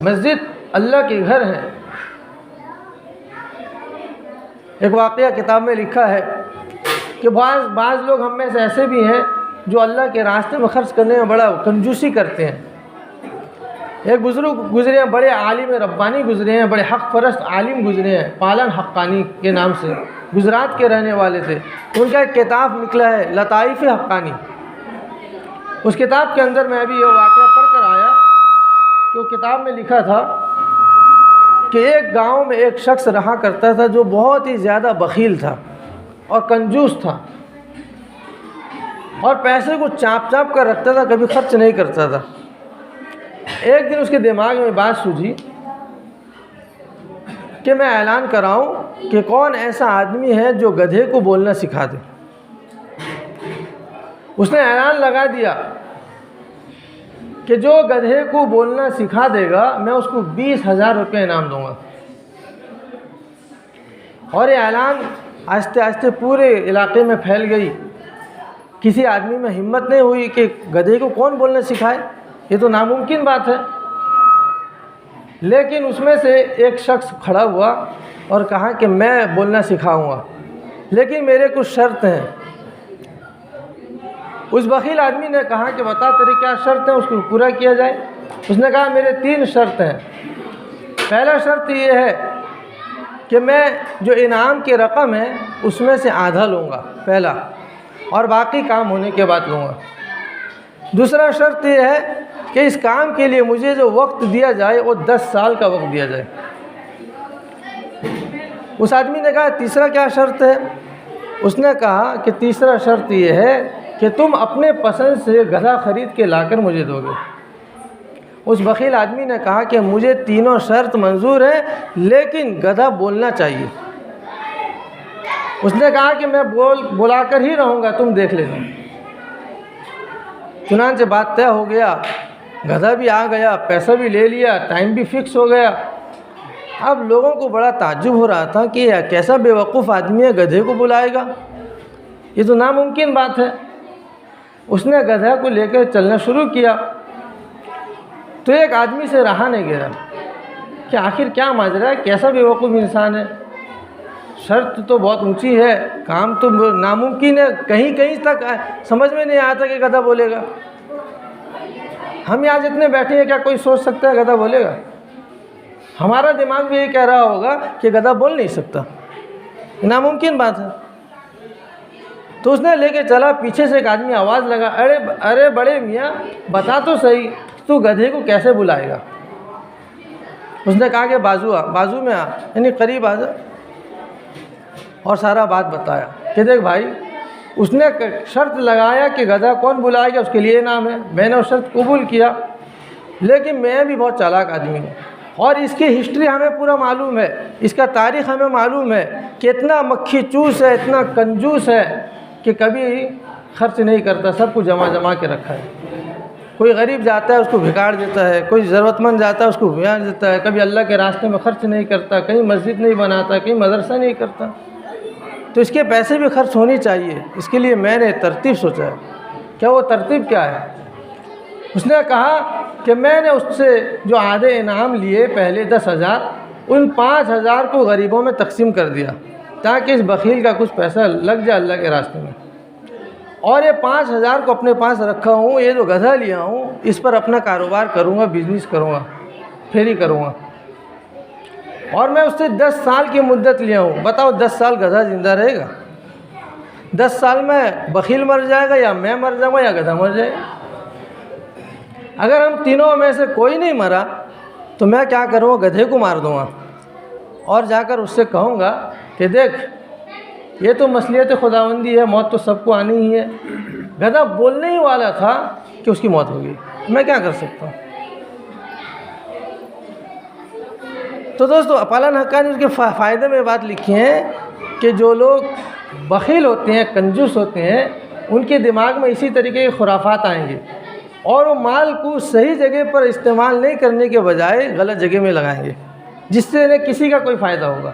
مسجد اللہ کے گھر ہیں۔ ایک واقعہ کتاب میں لکھا ہے کہ بعض لوگ ہم میں سے ایسے بھی ہیں جو اللہ کے راستے میں خرچ کرنے میں بڑا کنجوسی کرتے ہیں۔ ایک بزرگ گزرے ہیں، بڑے عالم ربانی گزرے ہیں، بڑے حق پرست عالم گزرے ہیں، پالن حقانی کے نام سے گجرات کے رہنے والے تھے۔ ان کا ایک کتاب نکلا ہے لطائف حقانی۔ اس کتاب کے اندر میں ابھی یہ واقعہ پڑھ کر آیا کہ وہ کتاب میں لکھا تھا کہ ایک گاؤں میں ایک شخص رہا کرتا تھا جو بہت ہی زیادہ بخیل تھا اور کنجوس تھا، اور پیسے کو چاپ چاپ کر رکھتا تھا، کبھی خرچ نہیں کرتا تھا۔ ایک دن اس کے دماغ میں بات سوجھی کہ میں اعلان کراؤں کہ کون ایسا آدمی ہے جو گدھے کو بولنا سکھا دے۔ اس نے اعلان لگا دیا کہ جو گدھے کو بولنا سکھا دے گا میں اس کو 20,000 روپے انعام دوں گا۔ اور یہ اعلان آہستہ آہستہ پورے علاقے میں پھیل گئی۔ کسی آدمی میں ہمت نہیں ہوئی کہ گدھے کو کون بولنا سکھائے، یہ تو ناممکن بات ہے۔ لیکن اس میں سے ایک شخص کھڑا ہوا اور کہا کہ میں بولنا سکھاؤں گا، لیکن میرے کچھ شرط ہیں۔ اس بخیل آدمی نے کہا کہ بتا تیرے کیا شرط ہیں، اس کو پورا کیا جائے۔ اس نے کہا میرے 3 شرط ہیں۔ پہلا شرط یہ ہے کہ میں جو انعام کی رقم ہے اس میں سے آدھا لوں گا پہلا، اور باقی کام ہونے کے بعد لوں گا۔ دوسرا شرط یہ ہے کہ اس کام کے لیے مجھے جو وقت دیا جائے وہ 10 سال کا وقت دیا جائے۔ اس آدمی نے کہا تیسرا کیا شرط ہے؟ اس نے کہا کہ تیسرا شرط یہ ہے کہ تم اپنے پسند سے گدھا خرید کے لا کر مجھے دو گے۔ اس بخیل آدمی نے کہا کہ مجھے تینوں شرط منظور ہیں، لیکن گدھا بولنا چاہیے۔ اس نے کہا کہ میں بلا کر ہی رہوں گا، تم دیکھ لینا۔ چنانچہ بات طے ہو گیا، گدھا بھی آ گیا، پیسہ بھی لے لیا، ٹائم بھی فکس ہو گیا۔ اب لوگوں کو بڑا تعجب ہو رہا تھا کہ یہ کیسا بے وقوف آدمی ہے، گدھے کو بلائے گا، یہ تو ناممکن بات ہے۔ اس نے گدھا کو لے کر چلنا شروع کیا تو ایک آدمی سے رہا نہیں گیا کہ آخر کیا ماجرا ہے، کیسا بے وقوف انسان ہے، شرط تو بہت اونچی ہے، کام تو ناممکن ہے، کہیں کہیں تک سمجھ میں نہیں آتا کہ گدھا بولے گا۔ ہم یہاں جتنے بیٹھے ہیں کیا کوئی سوچ سکتا ہے گدھا بولے گا؟ ہمارا دماغ بھی یہ کہہ رہا ہوگا کہ گدھا بول نہیں سکتا، ناممکن بات ہے۔ تو اس نے لے کے چلا، پیچھے سے ایک آدمی آواز لگا، ارے بڑے میاں بتا تو صحیح، تو گدھے کو کیسے بلائے گا؟ اس نے کہا کہ بازو میں آ، یعنی قریب آ جا، اور سارا بات بتایا کہ دیکھ بھائی، اس نے شرط لگایا کہ گدھا کون بلائے گا اس کے لیے انعام ہے، میں نے وہ شرط قبول کیا، لیکن میں بھی بہت چالاک آدمی ہوں، اور اس کی ہسٹری ہمیں پورا معلوم ہے، اس کا تاریخ ہمیں معلوم ہے کہ اتنا مکھی چوس ہے، اتنا کنجوس ہے کہ کبھی خرچ نہیں کرتا، سب کو جمع کے رکھا ہے۔ کوئی غریب جاتا ہے اس کو بھکاڑ دیتا ہے، کوئی ضرورت مند جاتا ہے اس کو بیان دیتا ہے، کبھی اللہ کے راستے میں خرچ نہیں کرتا، کہیں مسجد نہیں بناتا، کہیں مدرسہ نہیں کرتا۔ تو اس کے پیسے بھی خرچ ہونی چاہیے، اس کے لیے میں نے ترتیب سوچا ہے۔ کیا وہ ترتیب کیا ہے؟ اس نے کہا کہ میں نے اس سے جو آدھے انعام لیے پہلے 10,000، ان 5,000 کو غریبوں میں تقسیم کر دیا تاکہ اس بخیل کا کچھ پیسہ لگ جائے اللہ کے راستے میں، اور یہ 5,000 کو اپنے پاس رکھا ہوں، یہ جو گدھا لیا ہوں اس پر اپنا کاروبار کروں گا، بزنس کروں گا، پھیری کروں گا، اور میں اس سے 10 سال کی مدت لیا ہوں۔ بتاؤ 10 سال گدھا زندہ رہے گا؟ 10 سال میں بخیل مر جائے گا، یا میں مر جاؤں گا، یا گدھا مر جائے گا؟ اگر ہم تینوں میں سے کوئی نہیں مرا تو میں کیا کروں گا؟ گدھے کو مار دوں گا، اور جا کر اس سے کہوں گا کہ دیکھ یہ تو مصلحت خداوندی ہے، موت تو سب کو آنی ہی ہے، گدھا بولنے ہی والا تھا کہ اس کی موت ہو گئی، میں کیا کر سکتا ہوں؟ تو دوستو پالن حقانی اس کے فائدے میں بات لکھی ہے کہ جو لوگ بخیل ہوتے ہیں، کنجوس ہوتے ہیں، ان کے دماغ میں اسی طریقے کے خرافات آئیں گے، اور وہ مال کو صحیح جگہ پر استعمال نہیں کرنے کے بجائے غلط جگہ میں لگائیں گے، جس سے انہیں کسی کا کوئی فائدہ ہوگا۔